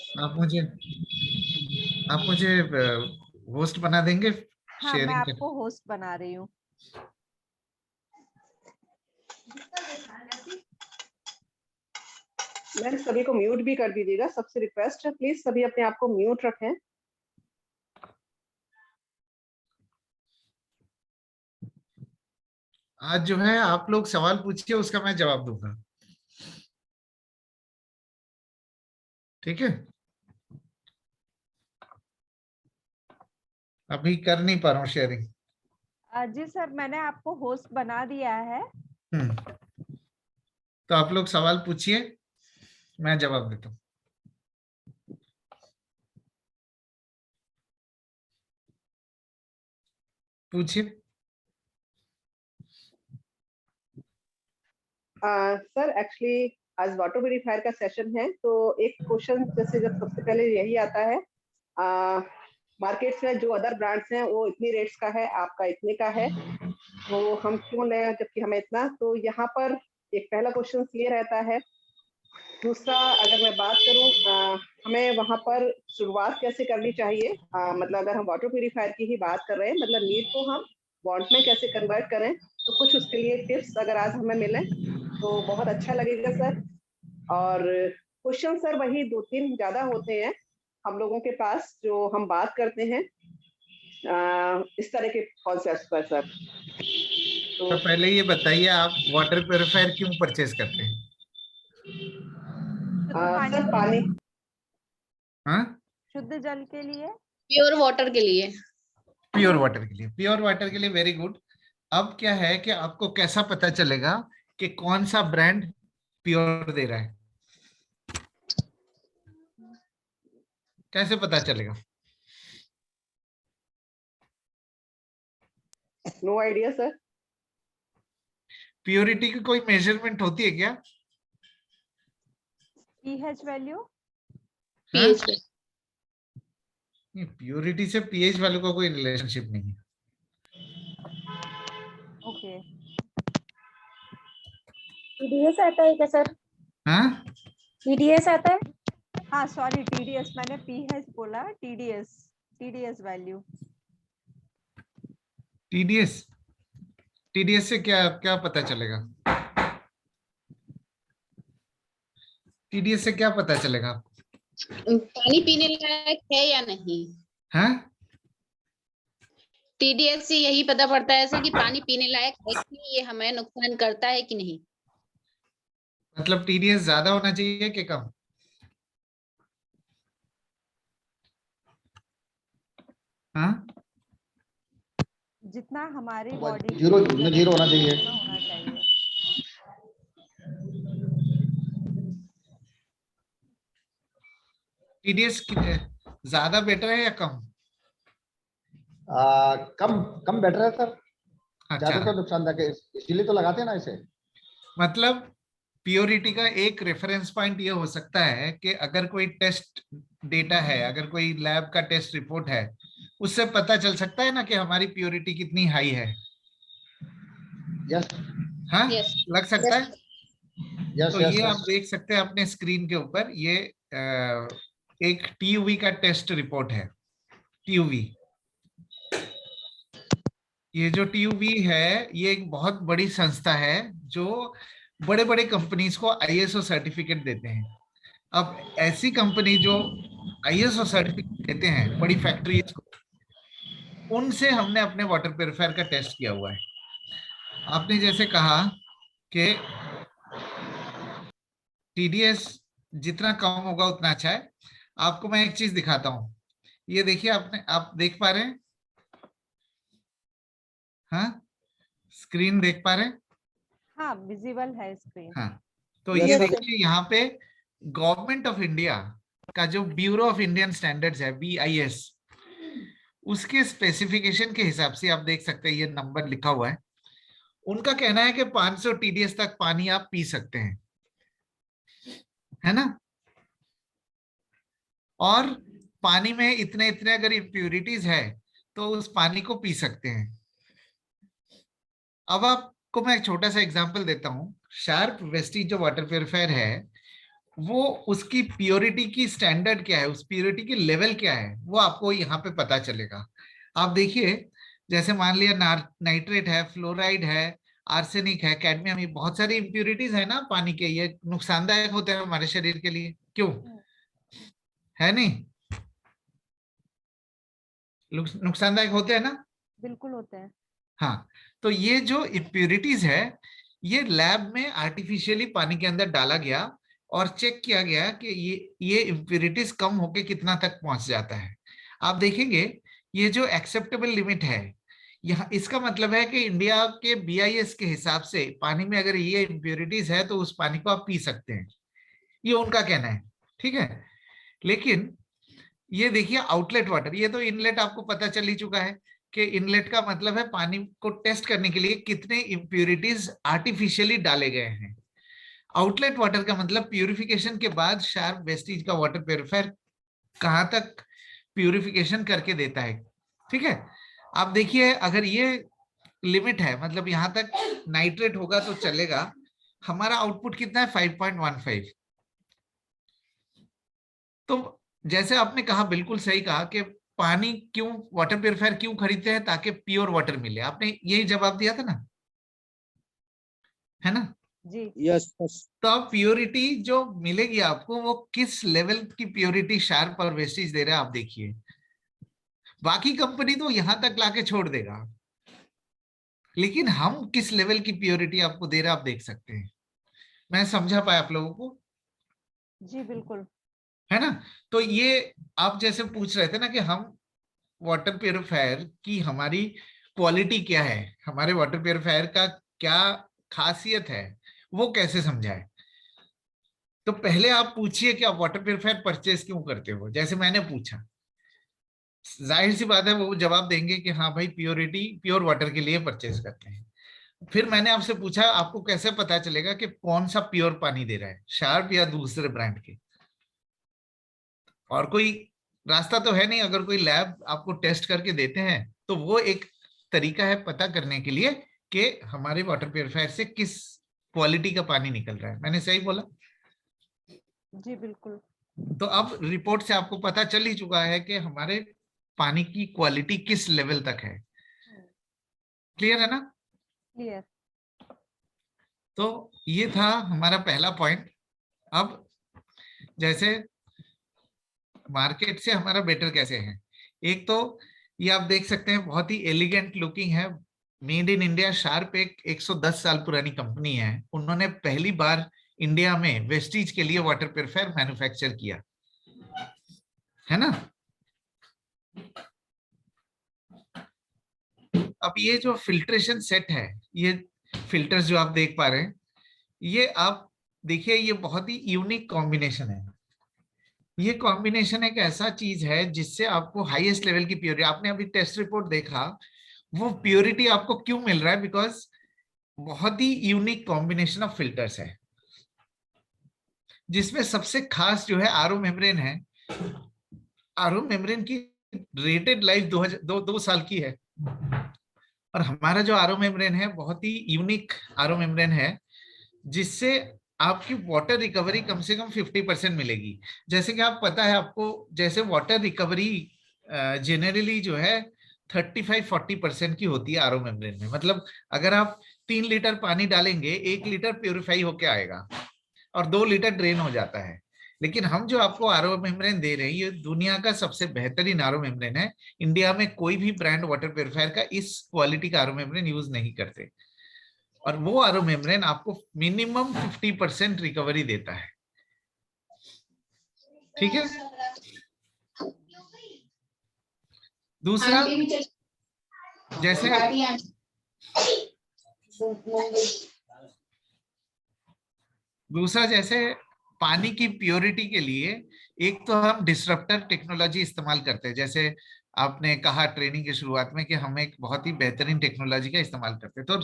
आप मुझे आप मुझे होस्ट बना देंगे हाँ, मैं शेयरिंग के? आपको होस्ट बना रही हूँ। मैम सभी को म्यूट भी कर दीजिएगा, सबसे रिक्वेस्ट है प्लीज सभी अपने आप को म्यूट रखें। आज जो है आप लोग सवाल पूछिए, उसका मैं जवाब दूंगा, ठीक है? अभी कर नहीं पा रहा हूँ शेयरिंग। जी सर, मैंने आपको होस्ट बना दिया है। तो आप लोग सवाल पूछिए, मैं जवाब देता हूँ। पूछिए। सर एक्चुअली आज वाटर प्यूरिफायर का सेशन है, तो एक क्वेश्चन जैसे जब सबसे पहले यही आता है, मार्केट्स में जो अदर ब्रांड्स हैं वो इतनी रेट्स का है, आपका इतने का है, तो हम क्यों लें जबकि हमें इतना। तो यहाँ पर एक पहला क्वेश्चन ये रहता है। दूसरा अगर मैं बात करूं, हमें वहां पर शुरुआत कैसे करनी चाहिए, मतलब अगर हम वाटर प्यूरिफायर की ही बात कर रहे हैं, मतलब नीड को हम वांट में कैसे कन्वर्ट करें, तो कुछ उसके लिए टिप्स अगर आज हमें मिले तो बहुत अच्छा लगेगा सर। और क्वेश्चन सर वही 2-3 ज्यादा होते हैं हम लोगों के पास जो हम बात करते हैं इस तरह के कॉन्सेप्ट पर सर। तो तो पहले ये बताइए, आप वाटर प्योरीफायर क्यों परचेज करते हैं? शुद्ध पानी सर के पानी, लिए, हाँ, शुद्ध जल के लिए। प्योर वाटर के लिए। प्योर वाटर के लिए। प्योर वाटर के लिए, वेरी गुड। अब क्या है कि आपको कैसा पता चलेगा कि कौन सा ब्रांड प्योर दे रहा है? कैसे पता चलेगा? No idea sir. प्योरिटी की कोई मेजरमेंट होती है क्या? PH value. पीएच प्योरिटी से पीएच वालों का कोई रिलेशनशिप नहीं है। ओके। टीडीएस आता है क्या सर? हाँ, टीडीएस आता है? हाँ सॉरी, टीडीएस, मैंने पीएच बोला, TDS, TDS value. TDS. TDS से क्या क्या पता चलेगा? टीडीएस से क्या पता चलेगा आपको? पानी पीने लायक है या नहीं। हाँ, टीडीएस से यही पता पड़ता है सर कि पानी पीने लायक है कि नहीं, ये हमें नुकसान करता है कि नहीं। मतलब टीडीएस ज्यादा होना चाहिए कि कम? हाँ, जितना हमारी बॉडी जीरो जीरो होना चाहिए। होना चाहिए। टीडीएस ज्यादा बेटर है या कम? कम कम बेटर है सर, ज्यादा अच्छा, तो नुकसानदायक है, इसीलिए तो लगाते हैं ना इसे। मतलब प्योरिटी का एक रेफरेंस पॉइंट ये हो सकता है कि अगर कोई टेस्ट डेटा है, अगर कोई लैब का टेस्ट रिपोर्ट है, उससे पता चल सकता है ना कि हमारी प्योरिटी कितनी हाई है। यस हाँ, यस लग सकता है। यस तो यस ये आप यस। देख सकते हैं अपने स्क्रीन के ऊपर, ये एक टीयूवी का टेस्ट रिपोर्ट है। टीयूवी, ये जो टीयूवी है, ये एक बहुत बड़ी संस्था है जो बड़े बड़े कंपनीज को आईएसओ सर्टिफिकेट देते हैं। अब ऐसी कंपनी जो आईएसओ सर्टिफिकेट देते हैं बड़ी फैक्ट्रीज को, उनसे हमने अपने वाटर प्योरीफायर का टेस्ट किया हुआ है। आपने जैसे कहा कि टीडीएस जितना कम होगा उतना अच्छा है। आपको मैं एक चीज दिखाता हूँ, ये देखिए, आप देख पा रहे हैं? हाँ, स्क्रीन देख पा रहे हैं? हाँ, विजिबल है स्क्रीन। हाँ, तो Yes, ये sir. देखिए यहाँ पे गवर्नमेंट ऑफ इंडिया का जो ब्यूरो ऑफ इंडियन स्टैंडर्ड्स है, बीआईएस, उसके स्पेसिफिकेशन के हिसाब से आप देख सकते हैं, ये नंबर लिखा हुआ है। उनका कहना है कि 500 टीडीएस तक पानी आप पी सकते हैं, है ना? और पानी में इतने इतने अगर इम्प्यूरिटीज है तो उस पानी को पी सकते हैं। अब आपको मैं एक छोटा सा एग्जांपल देता हूं। शार्प वेस्टी जो वाटर प्योरीफायर है, वो उसकी प्योरिटी की स्टैंडर्ड क्या है, उस प्योरिटी की लेवल क्या है, वो आपको यहाँ पे पता चलेगा। आप देखिए, जैसे मान लिया नाइट्रेट है, फ्लोराइड है, आर्सेनिक है, कैडमियम, ये बहुत सारी इम्प्योरिटीज है ना पानी के, ये नुकसानदायक होते हैं हमारे शरीर के लिए, क्यों? है नहीं? नुकसानदायक होते हैं ना? बिल्कुल होते हैं। हाँ, तो ये जो इम्प्योरिटीज है, ये लैब में आर्टिफिशियली पानी के अंदर डाला गया और चेक किया गया कि ये इम्प्योरिटीज कम होके कितना तक पहुंच जाता है। आप देखेंगे ये जो एक्सेप्टेबल लिमिट है, यहाँ इसका मतलब है कि इंडिया के BIS के हिसाब से पानी में अगर ये इम्प्योरिटीज है तो उस पानी को आप पी सकते हैं, ये उनका कहना है, ठीक है। लेकिन ये देखिए आउटलेट वाटर, ये तो इनलेट आपको पता चल ही चुका है कि इनलेट का मतलब है पानी को टेस्ट करने के लिए कितने इम्प्योरिटीज आर्टिफिशियली डाले गए हैं। आउटलेट वाटर का मतलब प्यूरिफिकेशन के बाद शार्प वेस्टेज का वाटर प्यूरिफायर कहां तक प्यूरिफिकेशन करके देता है, ठीक है। आप देखिए अगर ये लिमिट है, मतलब यहां तक नाइट्रेट होगा तो चलेगा, हमारा आउटपुट कितना है 5.15। तो जैसे आपने कहा, बिल्कुल सही कहा कि पानी क्यों, वाटर प्यूरिफायर क्यों खरीदते हैं, ताकि प्योर वाटर मिले। आपने यही जवाब दिया था ना, है ना? जी। यस। तो अब प्योरिटी जो मिलेगी आपको, वो किस लेवल की प्योरिटी शार्प और वेस्टेज दे रहा है आप देखिए। बाकी कंपनी तो यहां तक लाके छोड़ देगा, लेकिन हम किस लेवल की प्योरिटी आपको दे रहे हैं आप देख सकते हैं। मैं समझा पाया आप लोगों को? जी बिल्कुल। है ना? तो ये आप जैसे पूछ रहे थे ना कि हम वाटर प्यूरिफायर की हमारी क्वालिटी क्या है, हमारे वाटर प्यूरिफायर का क्या खासियत है, वो कैसे समझाए। तो पहले आप पूछिए कि आप वाटर प्यूरिफायर परचेज क्यों करते हो, जैसे मैंने पूछा। जाहिर सी बात है वो जवाब देंगे कि हाँ भाई प्योरिटी, प्योर वाटर के लिए परचेज करते हैं। फिर मैंने आपसे पूछा आपको कैसे पता चलेगा कि कौन सा प्योर पानी दे रहा है, शार्प या दूसरे ब्रांड के? और कोई रास्ता तो है नहीं, अगर कोई लैब आपको टेस्ट करके देते हैं तो वो एक तरीका है पता करने के लिए कि हमारे वाटर प्यूरिफायर से किस क्वालिटी का पानी निकल रहा है। मैंने सही बोला? जी बिल्कुल। तो अब रिपोर्ट से आपको पता चल ही चुका है कि हमारे पानी की क्वालिटी किस लेवल तक है। क्लियर है ना? क्लियर। तो ये था हमारा पहला पॉइंट। अब जैसे मार्केट से हमारा बेटर कैसे है, एक तो ये आप देख सकते हैं बहुत ही एलिगेंट लुकिंग है, मेड इन इंडिया। शार्प एक 110 साल पुरानी कंपनी है, उन्होंने पहली बार इंडिया में वेस्टीज के लिए वाटर प्यूरिफायर मैन्युफैक्चर किया, है ना? अब ये जो फिल्ट्रेशन सेट है, ये फिल्टर्स जो आप देख पा रहे हैं, ये आप देखिए ये बहुत ही यूनिक कॉम्बिनेशन है। ये कॉम्बिनेशन एक ऐसा चीज है जिससे आपको हाईएस्ट लेवल की प्योरिटी, आपने अभी टेस्ट रिपोर्ट देखा, वो प्योरिटी आपको क्यों मिल रहा है, बिकॉज बहुत ही यूनिक कॉम्बिनेशन ऑफ फिल्टर्स है, जिसमें सबसे खास जो है आरओ मेम्ब्रेन है। आरओ मेम्ब्रेन की रेटेड लाइफ 2 साल की है, और हमारा जो आरओ मेम्ब्रेन है बहुत ही यूनिक आरओ मेम्ब्रेन है, जिससे आपकी वाटर रिकवरी कम से कम 50% मिलेगी। जैसे कि आप पता है आपको, जैसे वाटर रिकवरी जनरली जो है 35-40% की होती है आरओ मेम्ब्रेन में। मतलब अगर आप 3 लीटर पानी डालेंगे, 1 लीटर प्योरीफाई होके आएगा और 2 लीटर ड्रेन हो जाता है। लेकिन हम जो आपको आरओ मेम्ब्रेन दे रहे हैं, ये दुनिया का सबसे बेहतरीन आरओ मेम्ब्रेन है। इंडिया में कोई भी ब्रांड वाटर प्योरीफायर का इस क्वालिटी का आरओ मेम्ब्रेन यूज नहीं करते, और वो आरओ मेम्ब्रेन आपको मिनिमम 50% रिकवरी देता है। ठीक है? दूसरा, जैसे पानी की प्योरिटी के लिए एक तो हम डिसरप्टर टेक्नोलॉजी इस्तेमाल करते हैं। जैसे आपने कहा ट्रेनिंग की शुरुआत में कि हम एक बहुत ही बेहतरीन टेक्नोलॉजी का इस्तेमाल करते हैं। तो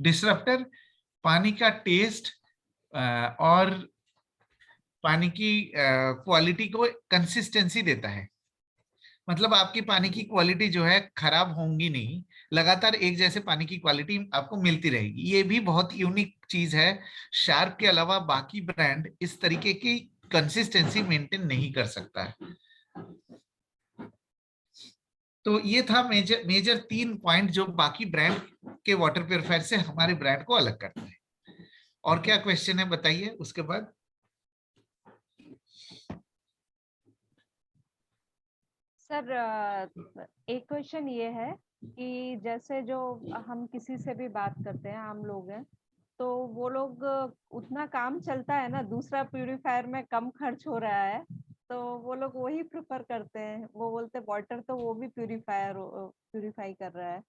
डिसरप्टर पानी का टेस्ट और पानी की क्वालिटी को कंसिस्टेंसी देता है। मतलब आपकी पानी की क्वालिटी जो है खराब होंगी नहीं, लगातार एक जैसे पानी की क्वालिटी आपको मिलती रहेगी। ये भी बहुत यूनिक चीज है। शार्प के अलावा बाकी ब्रांड इस तरीके की कंसिस्टेंसी मेंटेन नहीं कर सकता है। तो ये था मेजर 3 पॉइंट जो बाकी ब्रांड के वाटर प्यूरिफायर से हमारे ब्रांड को अलग करता है। और क्या क्वेश्चन है बताइए उसके बाद। सर एक क्वेश्चन ये है कि जैसे जो हम किसी से भी बात करते हैं, आम लोग हैं, तो वो लोग उतना काम चलता है ना, दूसरा प्यूरिफायर में कम खर्च हो रहा है, तो वो लोग वही प्रेफर करते हैं। वो बोलते हैं वाटर तो वो भी प्यूरिफाई कर रहा है।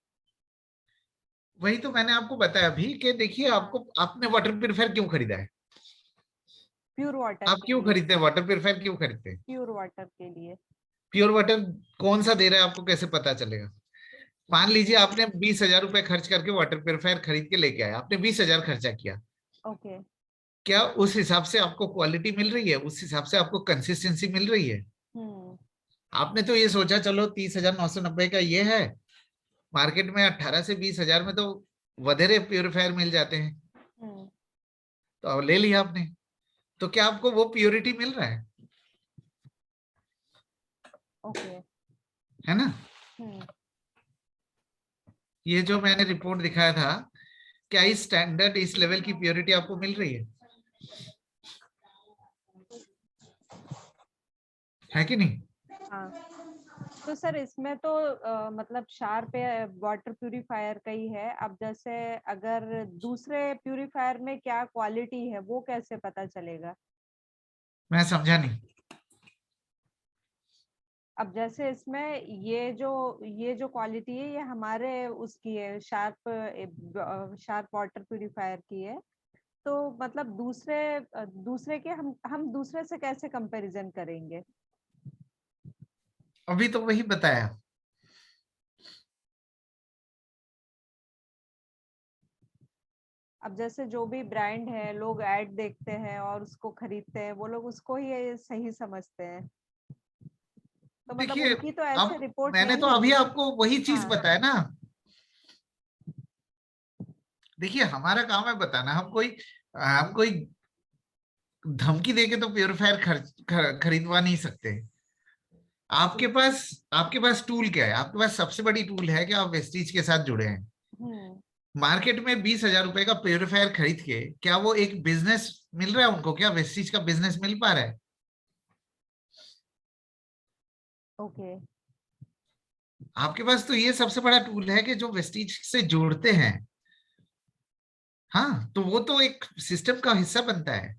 वही तो मैंने आपको बताया अभी कि देखिए, आपको आपने वाटर प्यूरिफायर क्यों खरीदा है? प्योर वाटर आप के क्यों लिए। खरीदते हैं वाटर प्यूरिफायर? क्यों खरीदते हैं? प्योर वाटर के लिए। प्योर वाटर कौन सा दे रहा है आपको कैसे पता चलेगा? मान लीजिए आपने 20,000 रुपए खर्च करके वाटर प्यूरिफायर खरीद के लेके आए, आपने 20,000 खर्चा किया। ओके। क्या उस हिसाब से आपको क्वालिटी मिल रही है? उस हिसाब से आपको कंसिस्टेंसी मिल रही है? हम्म। आपने तो ये सोचा चलो 30,990 का ये है, मार्केट में 18 से 20,000 में तो वधेरे प्यूरिफायर मिल जाते हैं, हम्म। तो अब ले लिया आपने। तो क्या आपको वो प्योरिटी मिल रहा ओके। है ना? हम्म। ये जो मैंने रिपोर्ट दिखाया था, क्या इस स्टैंडर्ड इस लेवल की प्योरिटी आपको मिल रही है कि नहीं? हाँ। तो सर इसमें तो मतलब शार्प वाटर प्यूरिफायर का ही है। अब जैसे अगर दूसरे प्यूरिफायर में क्या क्वालिटी है वो कैसे पता चलेगा? मैं समझा नहीं। अब जैसे इसमें ये जो क्वालिटी है, ये हमारे उसकी है, शार्प वाटर प्यूरिफायर की है। तो मतलब दूसरे के हम दूसरे से कैसे कंपैरिजन करेंगे? अभी तो वही बताया। अब जैसे जो भी ब्रांड है, लोग ऐड देखते हैं और उसको खरीदते हैं, वो लोग उसको ही सही समझते हैं। तो मतलब देखिए, उनकी तो ऐसे अब रिपोर्ट मैंने नहीं तो अभी होगी ना। आपको वही चीज हाँ। बताया ना। देखिए, हमारा काम है बताना। हम कोई धमकी देके तो प्योरीफायर खरीदवा नहीं सकते। आपके पास टूल क्या है? आपके पास सबसे बड़ी टूल है कि आप वेस्टीज के साथ जुड़े हैं। हम्म। मार्केट में 20,000 रुपए का प्योरीफायर खरीद के क्या वो एक बिजनेस मिल रहा है उनको? क्या वेस्टीज का बिजनेस मिल पा रहा है? ओके। आपके पास तो ये सबसे बड़ा टूल है कि जो वेस्टीज से जोड़ते हैं। हाँ, तो वो तो एक सिस्टम का हिस्सा बनता है।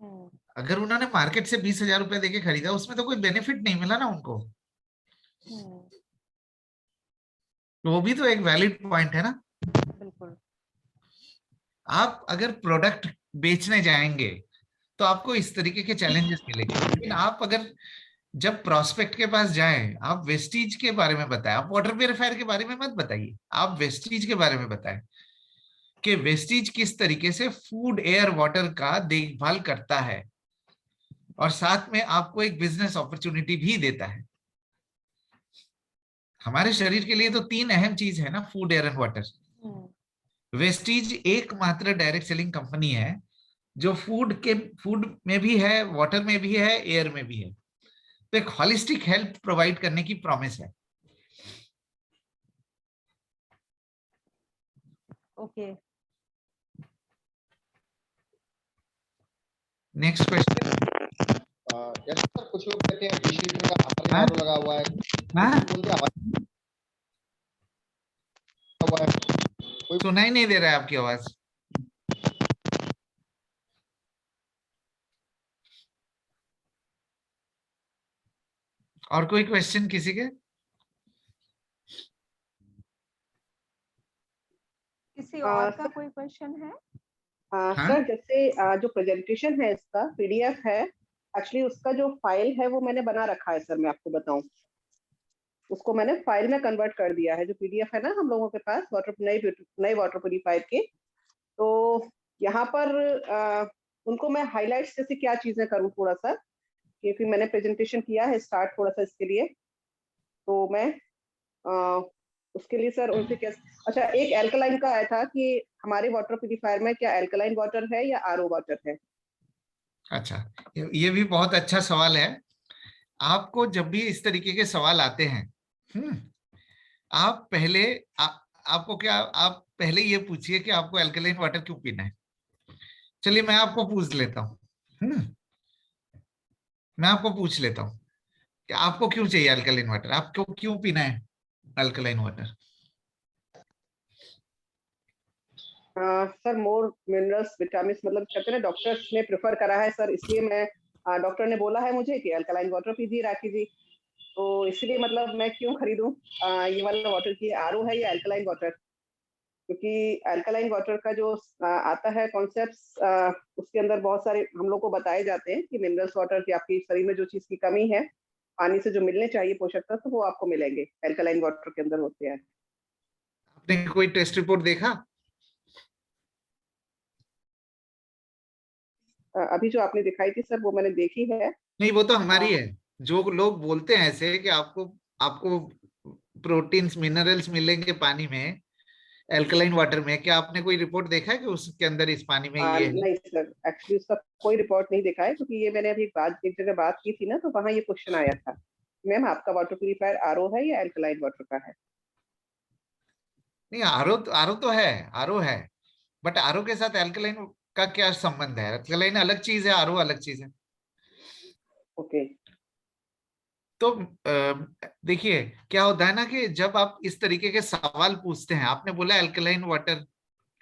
हम्म। अगर उन्होंने मार्केट से 20,000 रुपए देके खरीदा, उसमें तो कोई बेनिफिट नहीं मिला ना उनको। हम्म। तो वो भी तो एक वैलिड पॉइंट है ना। बिल्कुल। आप अगर प्रोडक्ट बेचने जाएंगे तो आपको इस तरीके के चैलेंजेस मिलेंगे, लेकिन आप अगर जब प्रोस्पेक्ट के पास जाएं, आप वेस्टीज के बारे में बताएं। आप वाटर प्यूरिफायर के बारे में मत बताइए, आप वेस्टीज के बारे में बताएं कि वेस्टीज किस तरीके से फूड, एयर, वाटर का देखभाल करता है और साथ में आपको एक बिजनेस अपॉर्चुनिटी भी देता है। हमारे शरीर के लिए तो 3 अहम चीज है ना, food, air and water. Hmm. Vestige एकमात्र डायरेक्ट सेलिंग कंपनी है जो फूड में भी है, वाटर में भी है, एयर में भी है। तो एक हॉलिस्टिक हेल्थ प्रोवाइड करने की प्रॉमिस है। ओके। Next question. जैसे सर कुछ लोग कहते हैं 20 लीटर का हमारे हाँ? RO लगा हुआ है, हाँ? बोलते हैं हमारे हुआ है। सुनाई नहीं दे रहा है आपकी आवाज। और कोई क्वेश्चन किसी के? किसी और का सर कोई क्वेश्चन है? हाँ? सर जैसे जो प्रेजेंटेशन है इसका PDF है, एक्चुअली उसका जो फाइल है वो मैंने बना रखा है सर। मैं आपको बताऊं, उसको मैंने फाइल में कन्वर्ट कर दिया है। जो PDF है ना हम लोगों के पास नए वाटर प्यूरिफायर के, तो यहाँ पर उनको मैं हाईलाइट्स जैसे क्या चीजें करूँ थोड़ा सा, क्योंकि मैंने प्रेजेंटेशन किया है स्टार्ट थोड़ा सा इसके लिए। तो मैं अ, उसके लिए सर उनसे क्या, अच्छा एक एल्कलाइन का आया था कि हमारे वाटर प्यूरिफायर में क्या एल्कलाइन वाटर है या RO वाटर है? अच्छा, ये भी बहुत अच्छा सवाल है। आपको जब भी इस तरीके के सवाल आते हैं, आप पहले आपको क्या, आप पहले ये पूछिए कि आपको अल्कलाइन वाटर क्यों पीना है। चलिए मैं आपको पूछ लेता हूँ, मैं आपको पूछ लेता हूँ कि आपको क्यों चाहिए अल्कलाइन वाटर, आपको क्यों पीना है अल्कलाइन वाटर। सर मोर मिनरल्स विटामिन, मतलब कहते हैं डॉक्टर्स ने प्रेफर करा है सर, इसलिए मैं डॉक्टर ने बोला है मुझे कि अल्कलाइन वाटर पीजिए राखी जी, तो इसलिए मतलब मैं क्यों खरीदूं ये वाला वाटर की आरओ है या अल्कलाइन वाटर, क्योंकि अल्कलाइन वाटर का जो आता है कॉन्सेप्ट, उसके अंदर बहुत सारे हम लोग को बताए जाते हैं कि मिनरल्स वाटर की आपके शरीर में जो चीज की कमी है, पानी से जो मिलने चाहिए पोषक तत्व, तो वो आपको मिलेंगे अल्कलाइन वाटर के अंदर होते हैं। आपने कोई टेस्ट रिपोर्ट देखा? अभी जो आपने दिखाई थी सर वो मैंने देखी है। नहीं, वो तो हमारी है। जो लोग बोलते हैं ऐसे कि आपको आपको प्रोटीन्स मिनरल्स मिलेंगे पानी में, अल्कलाइन वाटर में, क्या आपने कोई रिपोर्ट देखा है कि उसके अंदर इस पानी में ये है? नहीं सर, एक्चुअली उसका कोई रिपोर्ट नहीं दिखा है, क्योंकि ये मैंने अभी एक जगह बात की थी ना, तो वहाँ ये क्वेश्चन आया था, मैम आपका वाटर प्यूरिफायर आरओ है या अल्कलाइन वाटर का है। नहीं, आरओ तो है, आरओ है, बट आरओ के साथ अल्कलाइन का क्या संबंध है? अल्कलाइन अलग चीज है, आरओ अलग चीज है। ओके। तो देखिए क्या होता है ना कि जब आप इस तरीके के सवाल पूछते हैं, आपने बोला अल्कलाइन वाटर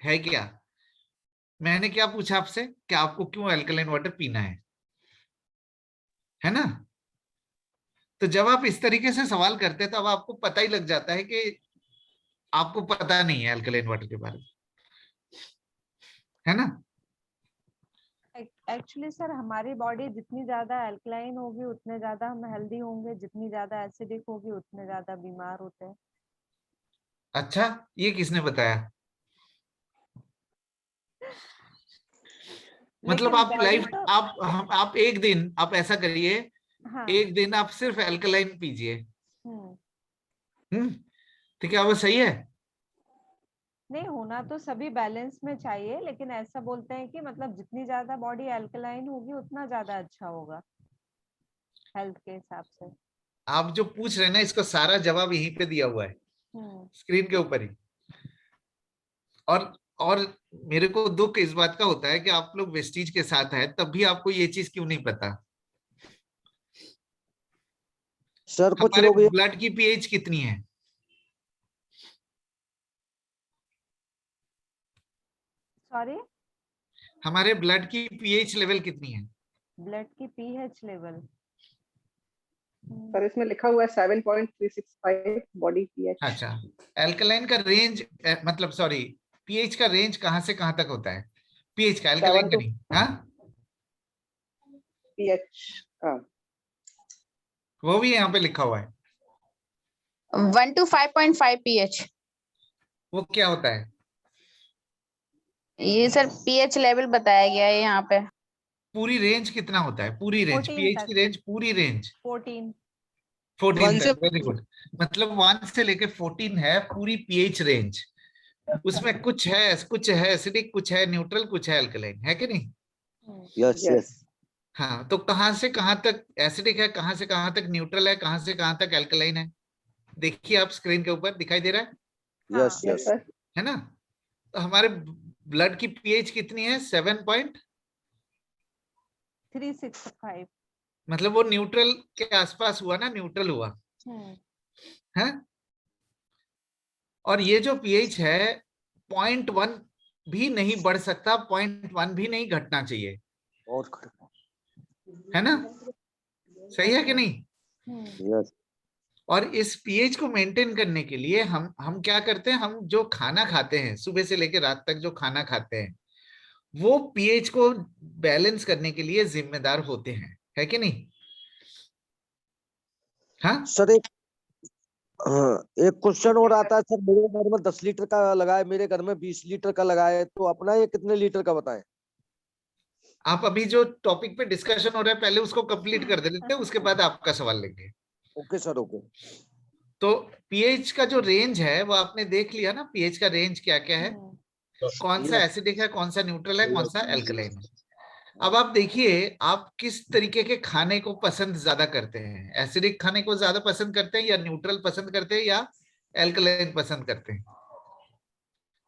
है क्या, मैंने क्या पूछा आपसे कि आपको क्यों अल्कलाइन वाटर पीना है ना? तो जब आप इस तरीके से सवाल करते हैं, तब आपको पता ही लग जाता है कि आपको पता नहीं है अल्कलाइन वाटर के बारे में, है ना? एक्चुअली सर हमारी बॉडी जितनी ज्यादा अल्कलाइन होगी उतने ज्यादा हम हेल्दी होंगे, जितनी ज्यादा एसिडिक होगी उतने ज्यादा बीमार होते हैं। अच्छा, ये किसने बताया? मतलब लेकिन आप बॉडी लाइफ, तो आप एक दिन आप ऐसा करिए, हाँ। एक दिन आप सिर्फ अल्कलाइन पीजिए, हम्म। हम्म, तो क्या वो सही है? नहीं, होना तो सभी बैलेंस में चाहिए, लेकिन ऐसा बोलते हैं कि मतलब जितनी ज्यादा बॉडी अल्कलाइन होगी उतना ज्यादा अच्छा होगा हेल्थ के हिसाब से। आप जो पूछ रहे हैं ना, इसका सारा जवाब यहीं पे दिया हुआ है, हम्म। स्क्रीन के ऊपर ही। और मेरे को दुख इस बात का होता है कि आप लोग वेस्टीज के साथ है, तब भी आपको ये चीज क्यों नहीं पता। सर कुछ हमारे लोग ये ब्लड की पीएच कितनी है? सॉरी, हमारे ब्लड की पीएच लेवल कितनी है? ब्लड की पीएच लेवल सर इसमें लिखा हुआ है 7.365 बॉडी पीएच। अच्छा, अल्कलाइन का रेंज, मतलब सॉरी, पीएच का रेंज कहां से कहां तक होता है? पीएच का, अल्कलाइन 7 का टू नहीं। हाँ, पीएच। वो भी यहाँ पे लिखा हुआ है। 1 to 5.5 pH। वो क्या होता है? ये सर पीएच लेवल बताया गया है यहाँ पे। पूरी रेंज कितना होता है? पूरी रेंज, 14 पीएच तक। की रेंज, पूरी रेंज 14। 14 वन से तक। Very good. मतलब 1 से लेके 14 है पूरी पीएच रेंज। उसमें कुछ है एसिडिक, कुछ है न्यूट्रल, कुछ है अल्कलाइन, है कि नहीं? Yes yes. यस हाँ, तो कहाँ से कहाँ तक एसिडिक है, कहाँ से कहाँ तक न्यूट्रल है, कहाँ से कहाँ तक अल्कलाइन है? देखिए आप स्क्रीन के ऊपर दिखाई दे रहा यस यस यस सर। है ना? तो हमारे ब्लड की पीएच कितनी है? 7 पॉइंट, 365। मतलब वो न्यूट्रल के आसपास हुआ ना, न्यूट्रल हुआ है। और ये जो पीएच है 0.1 भी नहीं बढ़ सकता, 0.1 भी नहीं घटना चाहिए, और है ना? सही है कि नहीं? यस और इस पीएच को मेंटेन करने के लिए हम क्या करते हैं, हम जो खाना खाते हैं सुबह से लेकर रात तक जो खाना खाते हैं, वो पीएच को बैलेंस करने के लिए जिम्मेदार होते हैं, है कि नहीं? हाँ, सर एक क्वेश्चन और आता है सर, मेरे घर में 10 लीटर का लगा है, मेरे घर में 20 लीटर का लगा है, तो अपना ये कितने लीटर का बताएं। आप अभी जो टॉपिक पे डिस्कशन हो रहा है पहले उसको कंप्लीट कर देते हैं, उसके बाद आपका सवाल लेंगे। Okay sir okay. तो पीएच का जो रेंज है वो आपने देख लिया ना, पीएच का रेंज क्या क्या है, कौन सा यस एसिडिक है, कौन सा न्यूट्रल है, कौन सा एल्कलाइन है। अब आप देखिए आप किस तरीके के खाने को पसंद ज्यादा करते हैं, एसिडिक खाने को ज्यादा पसंद करते हैं या न्यूट्रल पसंद करते हैं या एल्कलाइन पसंद करते हैं।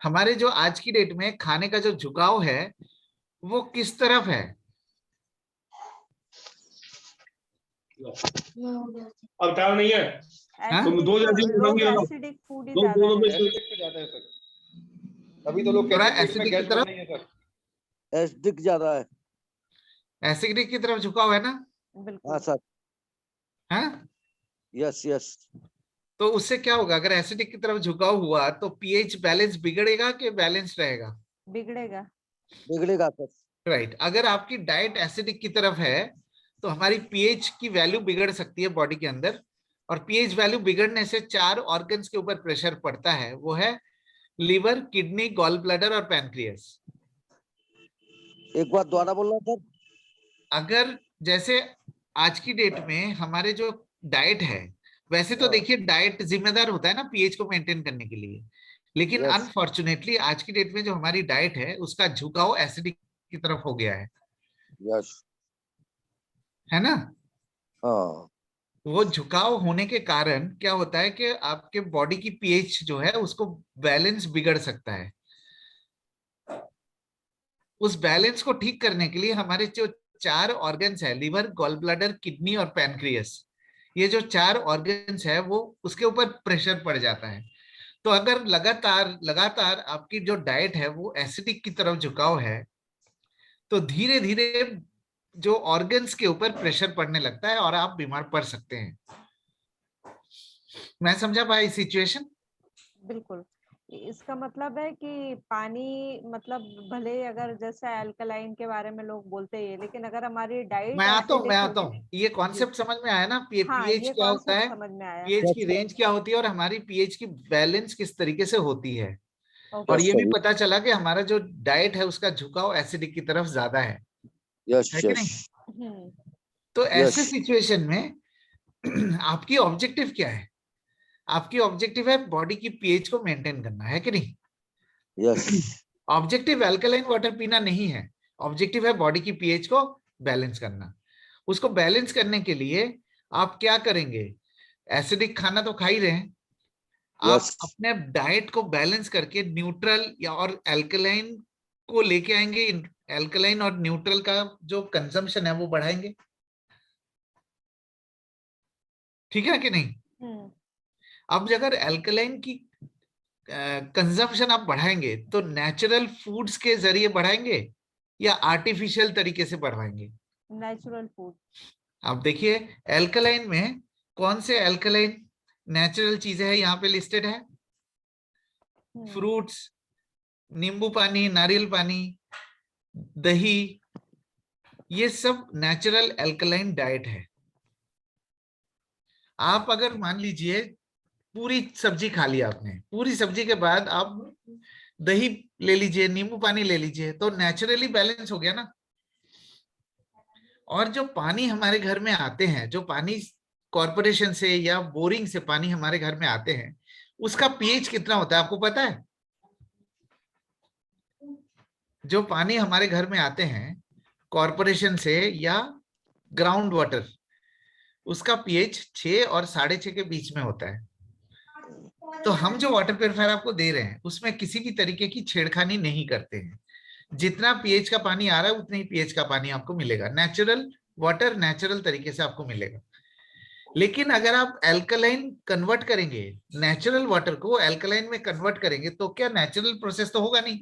हमारे जो आज की डेट में खाने का जो झुकाव है वो किस तरफ है? अब टाइम नहीं है, हाँ? तुम दो जल्दी लोग एसिडिक फूड ही दो ज्यादा दोनों में लेते हैं। एसिडिक पे ज्यादा है सर, तभी तो लोग थोड़ा कहते हैं पेट में एसिडिक की गैस बन तरफ, रही है सर। एसिडिक ज्यादा है। एसिडिक की तरफ झुकाव है ना? हाँ बिल्कुल। सर, हाँ, यस यस। तो उससे क्या होगा? अगर एसिडिक की तरफ झुकाव हुआ तो पीएच बैलेंस बिगड़ेगा कि बैलेंस रहेगा? बिगड़ेगा। बिगड़ेगा सर। राइट। अगर आपकी डाइट एसिडिक की तरफ है तो हमारी पीएच की वैल्यू बिगड़ सकती है बॉडी के अंदर, और पीएच वैल्यू बिगड़ने से 4 ऑर्गन्स के ऊपर प्रेशर पड़ता है, वो है लिवर, किडनी, गॉल ब्लैडर और पैनक्रियास। एक बार दोबारा बोलना सर। अगर जैसे आज की डेट में हमारे जो डाइट है, वैसे तो देखिए डाइट जिम्मेदार होता है ना पीएच को मेंटेन करने के लिए, लेकिन Yes. अनफॉर्चुनेटली आज की डेट में जो हमारी डाइट है उसका झुकाव एसिडिक की तरफ हो गया यस। है ना? हाँ वो झुकाव होने के कारण क्या होता है कि आपके बॉडी की पीएच जो है उसको बैलेंस बिगड़ सकता है। उस बैलेंस को ठीक करने के लिए हमारे जो 4 ऑर्गन्स है, लिवर, गॉल ब्लैडर, किडनी और पैनक्रियास, ये जो 4 ऑर्गन्स है वो उसके ऊपर प्रेशर पड़ जाता है। तो अगर लगातार लगातार आपकी जो डाइट है वो एसिडिक की तरफ झुकाव है तो धीरे धीरे जो ऑर्गन्स के ऊपर प्रेशर पड़ने लगता है और आप बीमार पड़ सकते हैं। मैं समझा पाई सिचुएशन? बिल्कुल। इसका मतलब है कि पानी मतलब भले अगर जैसे अल्कलाइन के बारे में लोग बोलते हैं, लेकिन अगर हमारी डाइट मैं आता एसिडिक हूँ होगी। ये कॉन्सेप्ट समझ में आया ना? हाँ, पीएच ये क्या होता कॉन्सेप्ट है, समझ में आया। पीएच की Yes, sir. रेंज क्या होती है और हमारी पीएच की बैलेंस किस तरीके से होती है। ओके। और ये भी sir. पता चला कि हमारा जो डाइट है उसका झुकाव एसिडिक की तरफ ज्यादा है यस कि यस। नहीं? तो ऐसे सिचुएशन में आपकी ऑब्जेक्टिव क्या है? आपकी ऑब्जेक्टिव है बॉडी की पीएच को मेंटेन करना, है कि नहीं? यस। ऑब्जेक्टिव अल्कलाइन वाटर पीना नहीं है, ऑब्जेक्टिव है बॉडी की पीएच को बैलेंस करना। उसको बैलेंस करने के लिए आप क्या करेंगे? एसिडिक खाना तो खा ही रहे हैं, आप यस। अपने डाइट को बैलेंस करके न्यूट्रल या और एल्कलाइन को लेके आएंगे। एल्कलाइन और न्यूट्रल का जो कंजम्पशन है वो बढ़ाएंगे, ठीक है कि नहीं? अब अगर एल्कलाइन की कंजम्पशन आप बढ़ाएंगे तो नेचुरल फूड्स के जरिए बढ़ाएंगे या आर्टिफिशियल तरीके से बढ़ाएंगे? Natural food. आप देखिए एल्कलाइन में कौन से एल्कलाइन नेचुरल चीजें हैं यहाँ पे लिस्टेड है। फ्रूट्स, नींबू पानी, नारियल पानी, दही, ये सब नेचुरल एल्कलाइन डाइट है। आप अगर मान लीजिए पूरी सब्जी खा ली आपने, पूरी सब्जी के बाद आप दही ले लीजिए, नींबू पानी ले लीजिए, तो नेचुरली बैलेंस हो गया ना। और जो पानी हमारे घर में आते हैं, जो पानी कॉरपोरेशन से या बोरिंग से पानी हमारे घर में आते हैं, उसका पीएच कितना होता है आपको पता है? जो पानी हमारे घर में आते हैं कॉरपोरेशन से या ग्राउंड वाटर, उसका पीएच 6 और 6.5 के बीच में होता है। तो हम जो वाटर प्यूरिफायर आपको दे रहे हैं उसमें किसी भी तरीके की छेड़खानी नहीं करते हैं। जितना पीएच का पानी आ रहा है उतने ही पीएच का पानी आपको मिलेगा, नेचुरल वाटर नेचुरल तरीके से आपको मिलेगा। लेकिन अगर आप एल्कलाइन कन्वर्ट करेंगे, नेचुरल वाटर को एल्कलाइन में कन्वर्ट करेंगे, तो क्या नेचुरल प्रोसेस तो होगा नहीं,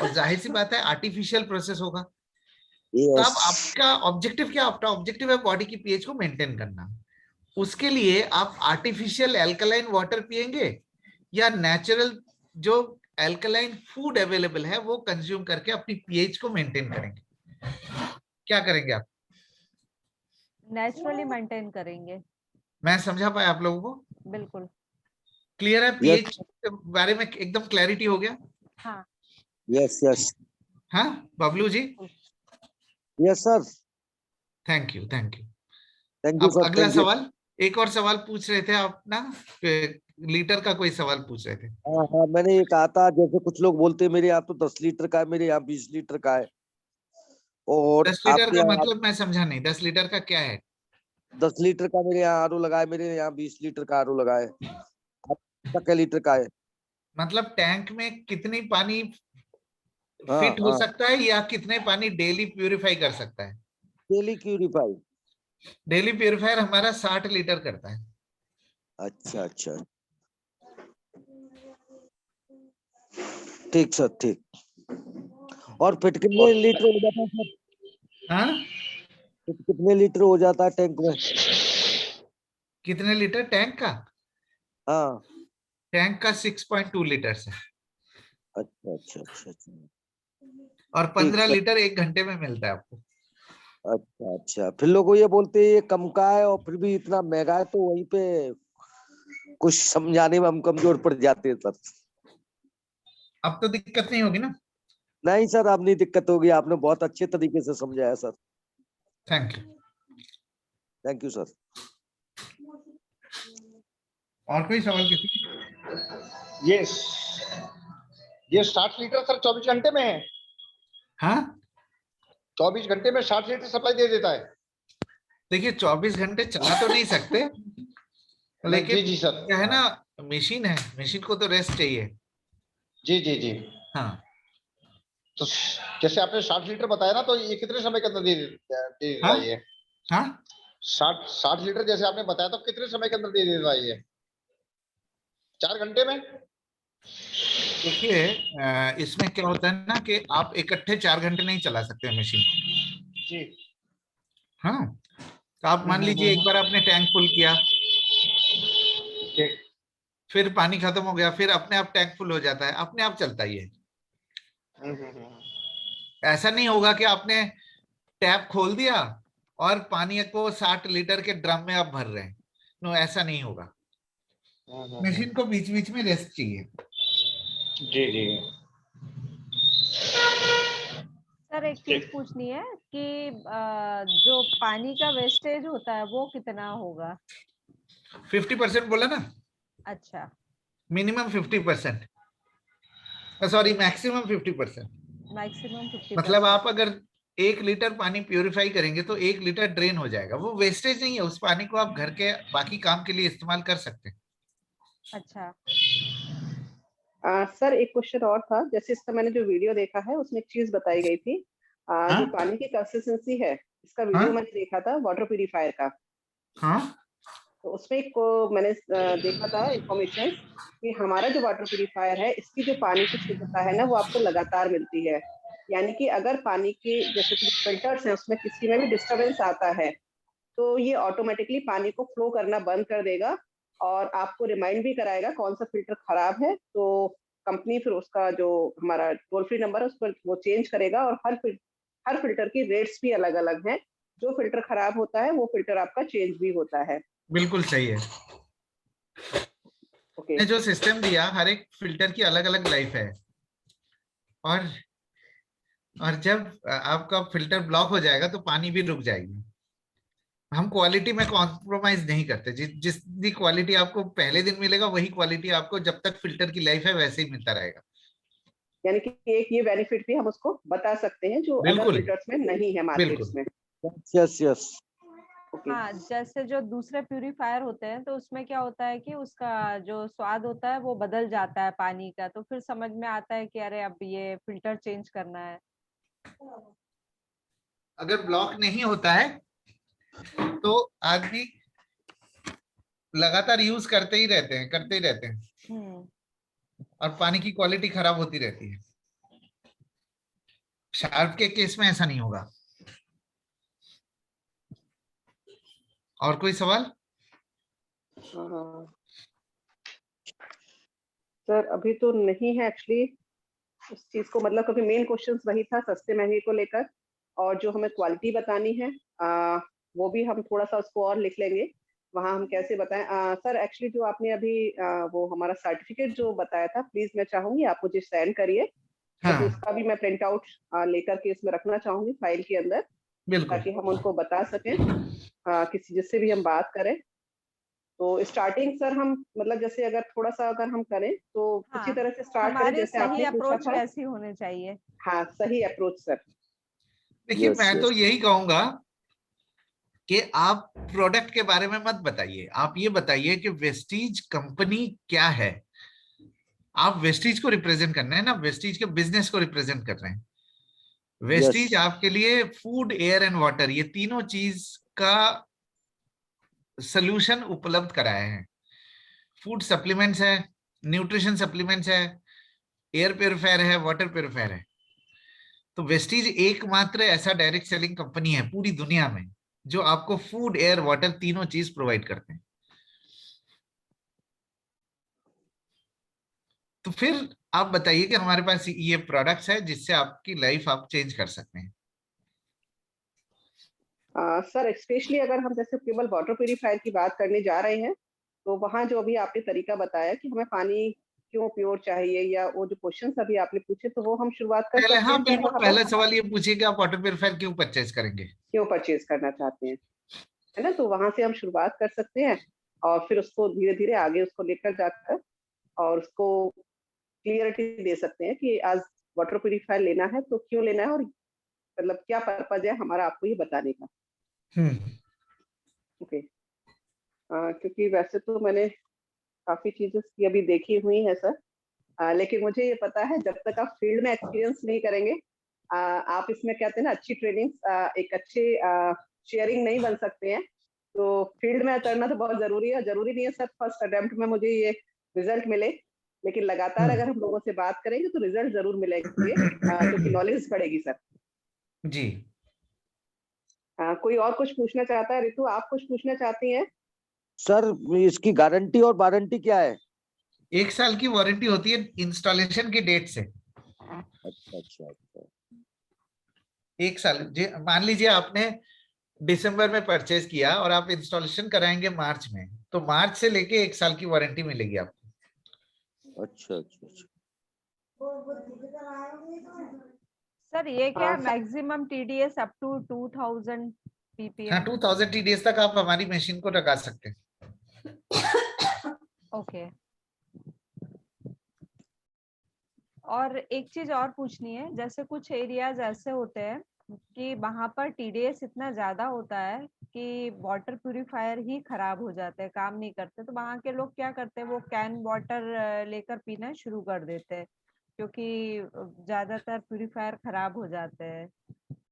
और जाहिर सी बात है आर्टिफिशियल प्रोसेस होगा। तो अब आपका ऑब्जेक्टिव क्या? आपका ऑब्जेक्टिव है बॉडी की पीएच को मेंटेन करना। उसके लिए आप आर्टिफिशियल एल्कलाइन वाटर पिएंगे या नेचुरल जो एल्कलाइन फूड अवेलेबल है वो कंज्यूम करके अपनी पीएच को मेंटेन करेंगे? क्या करेंगे आप? नेचुरली मेंटेन करेंगे। मैं समझा पाया आप लोगों को? बिल्कुल। क्लियर है? पीएच के बारे में एकदम क्लैरिटी हो गया? हाँ। Yes yes. हाँ Bablu ji? Yes sir. Thank you, thank you. Thank you अब सर। अगला सवाल, एक और सवाल पूछ रहे थे आप ना, लीटर का कोई सवाल पूछ रहे थे। हाँ हाँ, मैंने ये कहा था जैसे कुछ लोग बोलते हैं मेरे यहाँ तो 10 लीटर का है, मेरे यहाँ 20 लीटर का है, और 10 लीटर आपके का यहाँ मतलब मैं समझा नहीं, 10 लीटर का क्या है? 10 लीटर का मेरे यहाँ आरओ लगा है, मेरे यहाँ 20 लीटर का आरओ लगा है। आपका क्या लीटर का है? मतलब टैंक में कितनी पानी हाँ फिट हो हाँ, सकता है या कितने पानी डेली प्यूरिफाई कर सकता है? डेली क्यूरिफाई। डेली प्यूरिफायर हमारा 60 लीटर करता है। अच्छा अच्छा, ठीक सर, ठीक। और फिट कितने लीटर हो जाता है सर? हाँ, फिट कितने लीटर हो जाता है टैंक में? कितने लीटर टैंक का? हाँ, टैंक का 6.2 लीटर है अच्छा अच्छा अच्छा अच्छा, और ठीक 15 सर। लीटर 1 घंटे में मिलता है आपको। अच्छा अच्छा, फिर लोग ये बोलते हैं ये कम का है और फिर भी इतना महंगा है, तो वहीं पे कुछ समझाने में हम कमजोर पड़ जाते हैं सर। अब तो दिक्कत नहीं होगी ना? नहीं सर, अब नहीं दिक्कत होगी, आपने बहुत अच्छे तरीके से समझाया sir. Thank you. Thank you sir. और कोई सवाल किसी? यस, ये 60 लीटर सर 24 घंटे में है। हाँ, 24 घंटे में 60 लीटर सप्लाई दे देता है। देखिए 24 घंटे चला तो नहीं सकते, नहीं, लेकिन जी जी सर, क्या है ना, मशीन है, मशीन को तो रेस्ट चाहिए। जी जी जी। हाँ, तो जैसे आपने 60 लीटर बताया ना, तो ये कितने समय के अंदर दे देता हाँ, है ये? हाँ। 60 लीटर जैसे आपने बताया, तो कितने समय के अंदर दे देता है ये? 4 घंटे में? देखिए इसमें क्या होता है ना कि आप इकट्ठे 4 घंटे नहीं चला सकते मशीन। जी। हाँ, तो आप मान लीजिए एक बार आपने टैंक फुल किया, ठीक। फिर पानी खत्म हो गया, फिर अपने आप टैंक फुल हो जाता है, अपने आप चलता ही है। ऐसा नहीं होगा कि आपने टैप खोल दिया और पानी को 60 लीटर के ड्रम में आप भर रहे हैं। नो, ऐसा नहीं होगा। मशीन को बीच बीच में रेस्ट चाहिए। जी जी। सर एक चीज पूछनी है कि जो पानी का वेस्टेज होता है वो कितना होगा? 50% बोला ना, अच्छा, मिनिमम 50%, सॉरी मैक्सिमम 50%। मैक्सिमम मतलब 50%। आप अगर 1 लीटर पानी प्यूरिफाई करेंगे तो 1 लीटर ड्रेन हो जाएगा, वो वेस्टेज नहीं है, उस पानी को आप घर के बाकी काम के लिए इस्तेमाल कर सकते हैं। अच्छा, सर एक क्वेश्चन और था, जैसे इसका मैंने जो वीडियो देखा है उसमें एक चीज बताई गई थी, जो हाँ, पानी की कंसिस्टेंसी है, इसका वीडियो हाँ, मैंने देखा था वाटर प्यूरिफायर का। हाँ, तो उसमें एक को मैंने देखा था इंफॉर्मेशन कि हमारा जो वाटर प्यूरिफायर है इसकी जो पानी की शुद्धता है ना वो आपको लगातार मिलती है। यानी कि अगर पानी की जैसे कि फिल्टर्स हैं उसमें किसी में भी डिस्टरबेंस आता है तो ये ऑटोमेटिकली पानी को फ्लो करना बंद कर देगा और आपको रिमाइंड भी कराएगा कौन सा फिल्टर खराब है। तो कंपनी फिर उसका जो हमारा टोल फ्री नंबर है उस पर वो चेंज करेगा और हर फिल्टर की रेट्स भी अलग अलग हैं। जो फिल्टर खराब होता है वो फिल्टर आपका चेंज भी होता है। बिल्कुल सही है। ओके। ने जो सिस्टम दिया, हर एक फिल्टर की अलग अलग लाइफ है। और जब आपका फिल्टर ब्लॉक हो जाएगा तो पानी भी रुक जाएगी। हम क्वालिटी में कॉम्प्रोमाइज नहीं करते। जितनी क्वालिटी आपको पहले दिन मिलेगा वही क्वालिटी आपको जब तक फिल्टर की लाइफ है वैसे ही मिलता रहेगा। यानी कि एक ये बेनिफिट भी हम उसको बता सकते हैं जो अदर बिल्कुल, फिल्टर्स में नहीं है मार्केट्स बिल्कुल। में। Yes yes. ओके। हाँ, जैसे जो दूसरे प्यूरिफायर होते हैं तो उसमें क्या होता है कि उसका जो स्वाद होता है वो बदल जाता है पानी का, तो फिर समझ में आता है कि अरे अब ये फिल्टर चेंज करना है। अगर ब्लॉक नहीं होता है तो आदमी लगातार यूज करते ही रहते हैं, करते ही रहते हैं, हम्म। और पानी की क्वालिटी खराब होती रहती है। शार्प के केस में ऐसा नहीं होगा। और कोई सवाल? सर अभी तो नहीं है एक्चुअली उस चीज को, मतलब क्योंकि मेन क्वेश्चन वही था सस्ते महंगे को लेकर, और जो हमें क्वालिटी बतानी है वो भी हम थोड़ा सा उसको और लिख लेंगे वहाँ हम कैसे बताएं। सर एक्चुअली जो आपने अभी वो हमारा सर्टिफिकेट जो बताया था प्लीज मैं चाहूंगी आप मुझे सेंड करिए, क्योंकि हाँ, उसका भी मैं प्रिंट आउट लेकर के इसमें रखना चाहूंगी फाइल के अंदर, बिल्कुल। ताकि हम उनको बता सकें किसी जिससे भी हम बात करें। तो स्टार्टिंग सर हम मतलब जैसे अगर थोड़ा सा अगर हम करें तो उसी हाँ, तरह से स्टार्ट करें हमारी जैसे सही आपने पूछा अप्रोच था। कैसी होनी चाहिए? हाँ सही अप्रोच सर। देखिए, Yes, मैं तो yes. यही कहूंगा कि आप प्रोडक्ट के बारे में मत बताइए, आप ये बताइए कि वेस्टीज कंपनी क्या है। आप वेस्टीज को रिप्रेजेंट करना है ना, वेस्टीज के बिजनेस को रिप्रेजेंट कर रहे हैं। Vestige Yes. आपके लिए फूड, एयर एंड वाटर, ये तीनों चीज का सोल्यूशन उपलब्ध कराए हैं। फूड सप्लीमेंट्स है, न्यूट्रिशन सप्लीमेंट्स है, एयर प्योरीफायर है, वाटर प्योरीफायर है। तो वेस्टीज एकमात्र ऐसा डायरेक्ट सेलिंग कंपनी है पूरी दुनिया में जो आपको फूड, एयर, वाटर तीनों चीज प्रोवाइड करते हैं। तो फिर आप बताइए कि हमारे पास ये प्रोडक्ट्स है जिससे आपकी लाइफ आप चेंज कर सकते हैं। सर स्पेशली अगर हम जैसे केवल वाटर प्यूरिफायर की बात करने जा रहे हैं, तो वहाँ जो अभी आपने तरीका बताया कि हमें पानी क्यों प्योर चाहिए, या वो जो क्वेश्चंस अभी आपने पूछे, तो वो हम शुरुआत कर पहले, सकते हाँ हैं सर बिल्कुल, वहाँ पहला पर, सवाल ये पूछिए कि आप वाटर प्योरीफायर क्यों परचेज करेंगे। क्यों परचेज करना चाहते हैं, है ना। तो वहाँ से हम शुरुआत कर सकते हैं और फिर उसको धीरे धीरे आगे उसको लेकर जाकर और उसको क्लियरिटी दे सकते हैं कि आज वाटर प्यूरिफायर लेना है तो क्यों लेना है, और मतलब क्या पर्पज है हमारा आपको ये बताने का। ओके। क्योंकि वैसे तो मैंने काफी चीजें की अभी देखी हुई है सर, लेकिन मुझे ये पता है जब तक आप फील्ड में एक्सपीरियंस नहीं करेंगे, आप इसमें कहते हैं ना अच्छी ट्रेनिंग, एक अच्छे शेयरिंग नहीं बन सकते हैं। तो फील्ड में उतरना तो बहुत जरूरी है। जरूरी नहीं है सर फर्स्ट अटेम्प्ट में मुझे ये रिजल्ट मिले, लेकिन लगातार अगर हम लोगों से बात करेंगे तो रिजल्ट जरूर मिलेंगे, क्योंकि नॉलेज बढ़ेगी सर। जी। कोई और कुछ पूछना चाहता है? ऋतु आप कुछ पूछना चाहती हैं? सर इसकी गारंटी और वारंटी क्या है? 1 साल की वारंटी होती है इंस्टॉलेशन की डेट से। अच्छा अच्छा अच्छा। 1 साल, मान लीजिए आपने दिसंबर में परचेज किया और आप इंस्टॉलेशन कराएंगे मार्च में, तो मार्च से लेके 1 साल की वारंटी मिलेगी आपको। अच्छा अच्छा अच्छा। सर ये क्या sir maximum TDS up to 2000 हाँ, पीपीएम? 2000 TDS तक आप हमारी मशीन को लगा सकते हैं। ओके। और एक चीज और पूछनी है, जैसे कुछ एरियाज ऐसे होते हैं कि वहां पर टीडीएस इतना ज्यादा होता है कि वाटर प्यूरिफायर ही खराब हो जाते हैं, काम नहीं करते, तो वहां के लोग क्या करते हैं, वो कैन वाटर लेकर पीना शुरू कर देते हैं क्योंकि ज्यादातर प्यूरिफायर खराब हो जाते हैं।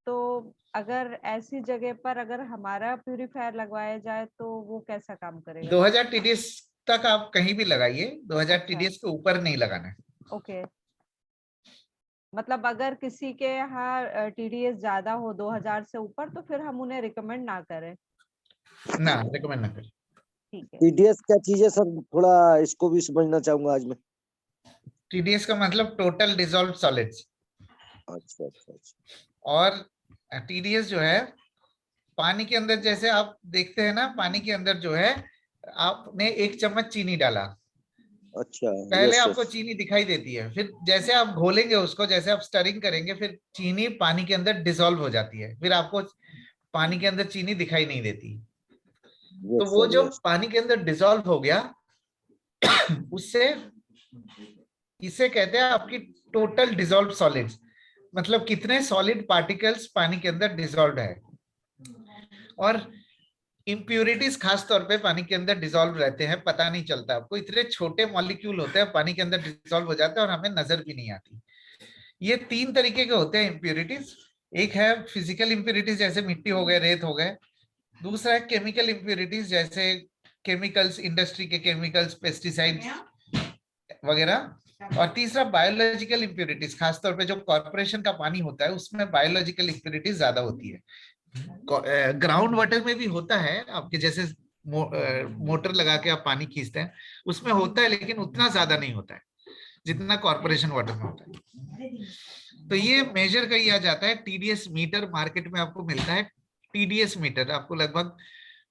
तो अगर ऐसी जगह पर अगर हमारा प्यूरिफायर लगवाया जाए तो वो कैसा काम करेगा? 2000 TDS तक आप कहीं भी लगाइए, 2000 अच्छा। TDS के ऊपर नहीं लगाना है। ओके। मतलब अगर किसी के यहाँ टीडीएस ज्यादा हो 2000 से ऊपर तो फिर हम उन्हें रिकमेंड ना करें। ना, रिकमेंड ना करें। ठीक है। टीडीएस क्या चीज है सर, थोड़ा इसको भी समझना चाहूंगा आज मैं। TDS का मतलब टोटल डिसॉल्व सॉलिड्स। अच्छा अच्छा अच्छा। और TDS जो है पानी के अंदर, जैसे आप देखते हैं ना, पानी के अंदर जो है आपने 1 चम्मच चीनी डाला, अच्छा। पहले यस आपको यस। चीनी दिखाई देती है, फिर जैसे आप घोलेंगे उसको, जैसे आप स्टरिंग करेंगे, फिर चीनी पानी के अंदर डिसॉल्व हो जाती है, फिर आपको पानी के अंदर चीनी दिखाई नहीं देती। तो यस वो सर जो यस। पानी के अंदर डिसॉल्व हो गया उससे, इसे कहते हैं आपकी टोटल डिसॉल्व सॉलिड्स, मतलब कितने सॉलिड पार्टिकल्स पानी के अंदर डिसॉल्व है। और इम्प्यूरिटीज खास तौर पे पानी के अंदर डिसॉल्व रहते हैं, पता नहीं चलता आपको, इतने छोटे मॉलिक्यूल होते हैं पानी के अंदर डिसॉल्व हो जाते हैं और हमें नजर भी नहीं आती। ये 3 तरीके के होते हैं इम्प्यूरिटीज। एक है फिजिकल इम्प्यूरिटीज, जैसे मिट्टी हो गए, रेत हो गए। दूसरा है केमिकल इम्प्यूरिटीज, जैसे केमिकल्स, इंडस्ट्री के केमिकल्स, पेस्टिसाइड्स वगैरह। और तीसरा बायोलॉजिकल इम्प्यूरिटीज, खासतौर पे जो कॉर्पोरेशन का पानी होता है उसमें बायोलॉजिकल इम्प्यूरिटीज ज्यादा होती है। ग्राउंड वाटर में भी होता है, आपके जैसे मोटर लगा के आप पानी खींचते हैं उसमें होता है, लेकिन उतना ज्यादा नहीं होता है जितना कॉर्पोरेशन वाटर में होता है। तो ये मेजर किया जाता है, TDS मीटर मार्केट में आपको मिलता है। TDS मीटर आपको लगभग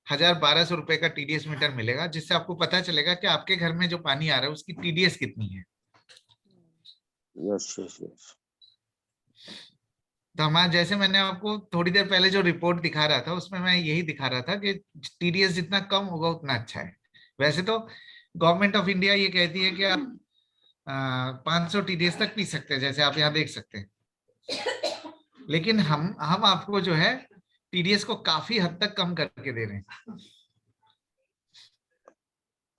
1000-1200 रुपए का TDS मीटर मिलेगा, जिससे आपको पता चलेगा कि आपके घर में जो पानी आ रहा है उसकी TDS कितनी है। Yes yes yes. तो हमारा, जैसे मैंने आपको थोड़ी देर पहले जो रिपोर्ट दिखा रहा था उसमें मैं यही दिखा रहा था कि TDS जितना कम होगा उतना अच्छा है। वैसे तो गवर्नमेंट ऑफ इंडिया ये कहती है कि आप 500 TDS तक पी सकते हैं, जैसे आप यहाँ देख सकते हैं। लेकिन हम आपको जो है टीडीएस को काफी हद तक कम करके दे रहे हैं।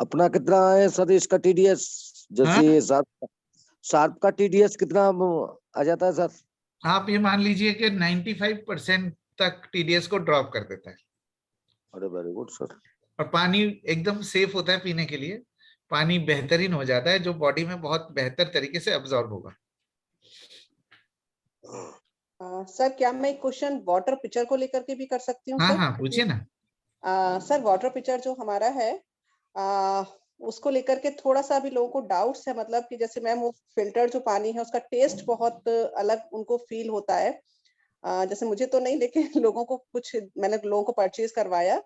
अपना कितना है सर इसका टीडीएस? हाँ? जैसे शार्प का टीडीएस कितना आ जाता है सर? आप ये मान लीजिए कि 95% तक टीडीएस को ड्रॉप कर देता है। अरे वेरी गुड सर। और पानी एकदम सेफ होता है पीने के लिए, पानी बेहतरीन हो जाता है जो बॉडी में बहुत बेहतर तरीके से अब्सॉर्ब होगा। सर क्या मैं एक क्वेश्चन वाटर पिक्चर को लेकर के भी कर सकती हूँ हाँ सर? हाँ, पूछिए ना। सर वाटर पिक्चर जो हमारा है उसको लेकर के थोड़ा सा अभी लोगों को डाउट्स है, मतलब कि जैसे मैम वो फिल्टर जो पानी है उसका टेस्ट बहुत अलग उनको फील होता है। जैसे मुझे तो नहीं, लेकिन लोगों को कुछ, मैंने लोगों को परचेज करवाया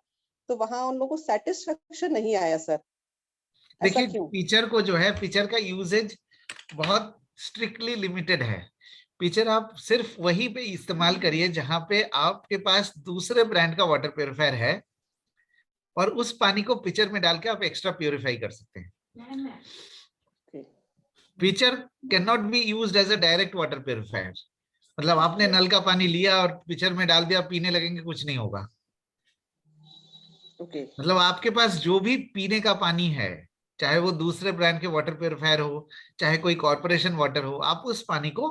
तो वहां उन लोगों को सेटिस्फेक्शन नहीं आया सर। ऐसा देखिए, क्यों? पिचर को जो है, पिचर का यूजेज बहुत स्ट्रिक्टली लिमिटेड है। पिचर आप सिर्फ वहीं पे इस्तेमाल करिए जहां पे आपके पास दूसरे ब्रांड का वाटर प्योरीफायर है, और उस पानी को पिचर में डाल के आप एक्स्ट्रा प्योरीफाई कर सकते हैं। Pitcher can not be used as a direct water purifier. मतलब आपने नल का पानी लिया और पिचर में डाल दिया, पीने लगेंगे, कुछ नहीं होगा। मतलब आपके पास जो भी पीने का पानी है, चाहे वो दूसरे ब्रांड के वाटर प्योरीफायर हो, चाहे कोई कॉर्पोरेशन वाटर हो, आप उस पानी को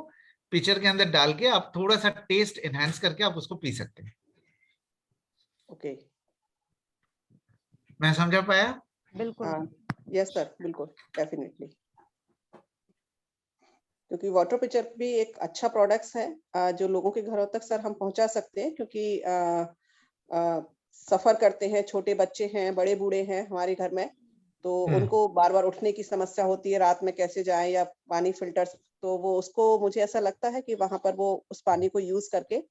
पिचर के अंदर डाल के आप थोड़ा सा टेस्ट एनहांस करके आप उसको पी सकते हैं। ओके, मैं समझा पाया? बिल्कुल। यस सर, बिल्कुल, डेफिनेटली। क्योंकि वाटर पिक्चर भी एक अच्छा प्रोडक्ट्स है जो लोगों के घरों तक सर हम पहुंचा सकते हैं, क्योंकि सफर करते हैं, छोटे बच्चे हैं, बड़े बूढ़े हैं हमारे घर में, तो उनको बार बार उठने की समस्या होती है, रात में कैसे जाएं, या पानी फिल्टर्स, तो वो उसको मुझे ऐसा लगता है कि वहां पर वो उस पानी को यूज करके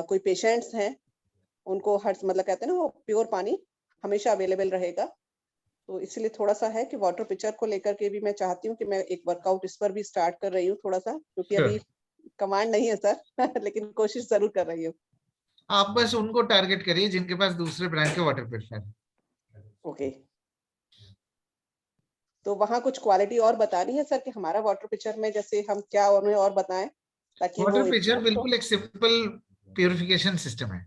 कोई पेशेंट्स हैं उनको हर, मतलब कहते हैं ना, वो प्योर पानी हमेशा अवेलेबल रहेगा। तो इसलिए थोड़ा सा है कि वाटर पिक्चर को लेकर के भी मैं चाहती हूँ कि मैं एक वर्कआउट इस पर भी स्टार्ट कर रही हूँ थोड़ा सा, क्योंकि अभी कमांड नहीं है सर लेकिन कोशिश जरूर कर रही हूँ। आप बस उनको टारगेट करिए जिनके पास दूसरे ब्रांड के वाटर प्योरीफायर है। ओके, तो वहाँ कुछ क्वालिटी और बतानी है सर कि हमारा वाटर पिक्चर में जैसे हम क्या उन्हें और बताएं ताकि वो वाटर पिक्चर इंटरेस्ट हो। बिल्कुल एक सिंपल प्यूरिफिकेशन सिस्टम है।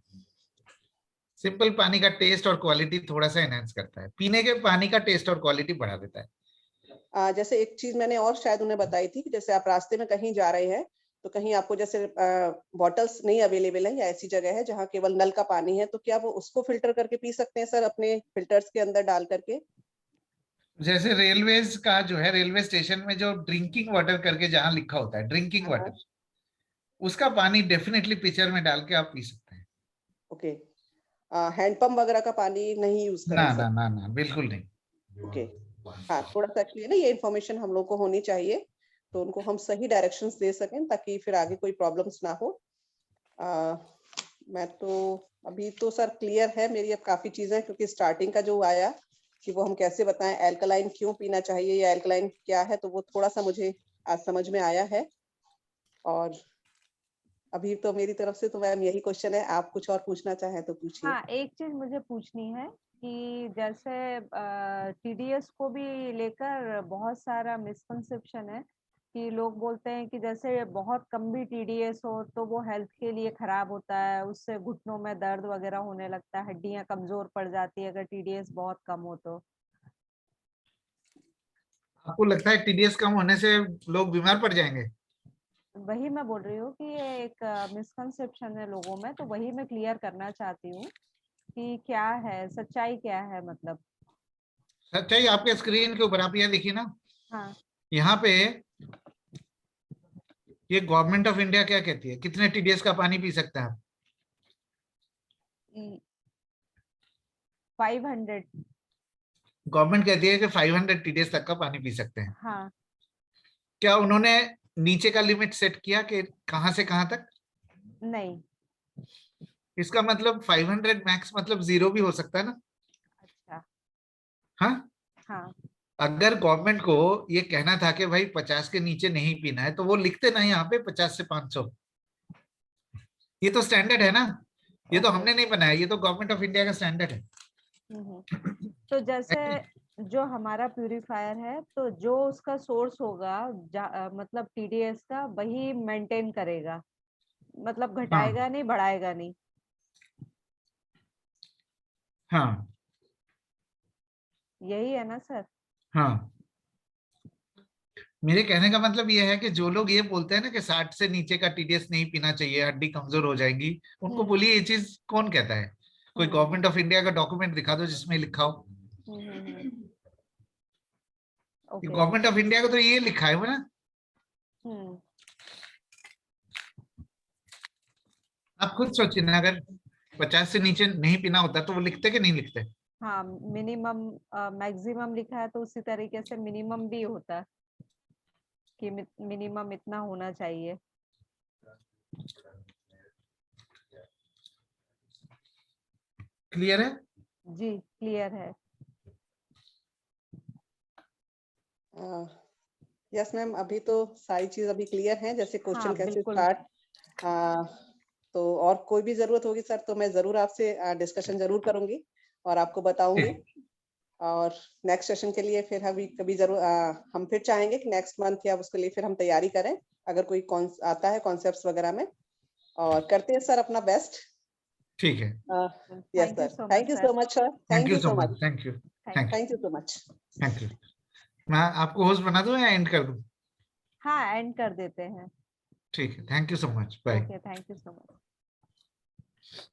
सिंपल पानी का टेस्ट और क्वालिटी थोड़ा सा एनहांस करता है, पीने के पानी का टेस्ट और क्वालिटी बढ़ा देता है। जैसे एक चीज मैंने और शायद उन्हें बताई थी कि जैसे आप रास्ते में कहीं जा रहे हैं तो कहीं आपको जैसे बॉटल्स नहीं अवेलेबल है, या ऐसी जगह है जहाँ केवल नल का पानी है, तो क्या वो उसको फिल्टर करके पी सकते हैं सर अपने फिल्टर्स के अंदर डाल करके? जैसे रेलवेज का जो है, रेलवे स्टेशन में जो ड्रिंकिंग वाटर करके जहां लिखा होता है ड्रिंकिंग वाटर, उसका पानी डेफिनेटली पिक्चर में डाल के आप पी सकते हैं। ओके, हैंडपंप वगैरह का पानी नहीं यूज ना करें सर? ना ना ना, बिल्कुल नहीं। ओके, हाँ, थोड़ा सा एक्चुअली ना ये इन्फॉर्मेशन हम लोग को होनी चाहिए, तो उनको हम सही डायरेक्शंस दे सकें ताकि फिर आगे कोई प्रॉब्लम्स ना हो। मैं तो अभी तो सर क्लियर है मेरी अब काफी चीजें, क्योंकि स्टार्टिंग का जो आया कि वो हम कैसे बताएं एल्कलाइन क्यों पीना चाहिए या एल्कलाइन क्या है, तो वो थोड़ा सा मुझे आज समझ में आया है। और अभी तो मेरी तरफ से तो मैम यही क्वेश्चन है, आप कुछ और पूछना चाहें तो पूछिए। हाँ, एक चीज मुझे पूछनी है कि जैसे टीडीएस को भी लेकर बहुत सारा मिसकंसेप्शन है कि लोग बोलते हैं कि जैसे बहुत कम भी टीडीएस हो तो वो हेल्थ के लिए खराब होता है, उससे घुटनों में दर्द वगैरह होने लगता है, हड्डियां कमजोर पड़ जाती है अगर टीडीएस बहुत कम हो तो। आपको लगता है टीडीएस कम होने से लोग बीमार पड़ जाएंगे? वही मैं बोल रही हूँ कि ये एक मिसकंसेप्शन है लोगों में, तो वही मैं क्लियर करना चाहती हूँ कि क्या है सच्चाई, क्या है मतलब। सच्चाई आपके स्क्रीन के ऊपर, आप ये देखिए ना, हाँ, यहाँ पे ये गवर्नमेंट ऑफ इंडिया क्या कहती है, कितने टीडीएस का पानी पी सकते हैं आप? 500। गवर्नमेंट कहती है कि 500 टीडीएस तक का पानी पी सकते हैं। हाँ, क्या उन्होंने नीचे का लिमिट सेट किया कि कहां से कहां तक? नहीं। इसका मतलब 500 मैक्स मतलब 0 भी हो सकता है ना। अच्छा। हाँ, हाँ, अगर गवर्नमेंट को ये कहना था कि भाई 50 के नीचे नहीं पीना है, तो वो लिखते ना यहाँ पे 50 से 500। ये तो स्टैंडर्ड है ना, ये तो हमने नहीं बनाया, ये तो गवर्नमेंट ऑफ इंडिया का स्टैंडर्ड है। तो जैसे जो हमारा प्यूरिफायर है तो जो उसका सोर्स होगा मतलब टीडीएस का, वही मेंटेन करेगा। मतलब घटाएगा नहीं, बढ़ाएगा नहीं। हाँ यही है ना सर? हाँ, मेरे कहने का मतलब ये है कि जो लोग ये बोलते हैं ना कि 60 से नीचे का टीडीएस नहीं पीना चाहिए, हड्डी कमजोर हो जाएगी, उनको बोलिए ये चीज कौन कहता है? कोई गवर्नमेंट ऑफ इंडिया का डॉक्यूमेंट दिखा दो जिसमें लिखा हो। ओके। गवर्नमेंट ऑफ इंडिया का तो ये लिखा है ना। आप खुद सोचिए ना, अगर 50 से नीचे नहीं पीना होता तो वो लिखते कि नहीं लिखते? हाँ, मिनिमम मैक्सिमम लिखा है तो उसी तरीके से मिनिमम भी होता है कि मिनिमम इतना होना चाहिए। क्लियर है? जी क्लियर है। यस मैम, अभी तो सारी चीज अभी क्लियर है, जैसे क्वेश्चन हाँ, कैसे बिल्कुल। स्टार्ट। तो और कोई भी जरूरत होगी सर तो मैं जरूर आपसे डिस्कशन जरूर करूंगी और आपको बताऊंगी। और नेक्स्ट सेशन के लिए फिर हम कभी जरूर हम फिर चाहेंगे कि नेक्स्ट मंथ या उसके लिए फिर हम तैयारी करें, अगर कोई आता है कॉन्सेप्ट्स वगैरह में, और करते हैं सर अपना बेस्ट। ठीक है। Yes sir, thank you so much sir, thank you so much. Thank you. Thank you so much. Thank you. मैं आपको होस्ट बना दूं या एंड कर दूं? हाँ, एंड कर देते हैं। ठीक है, thank you so much, bye. Okay, thank you so much.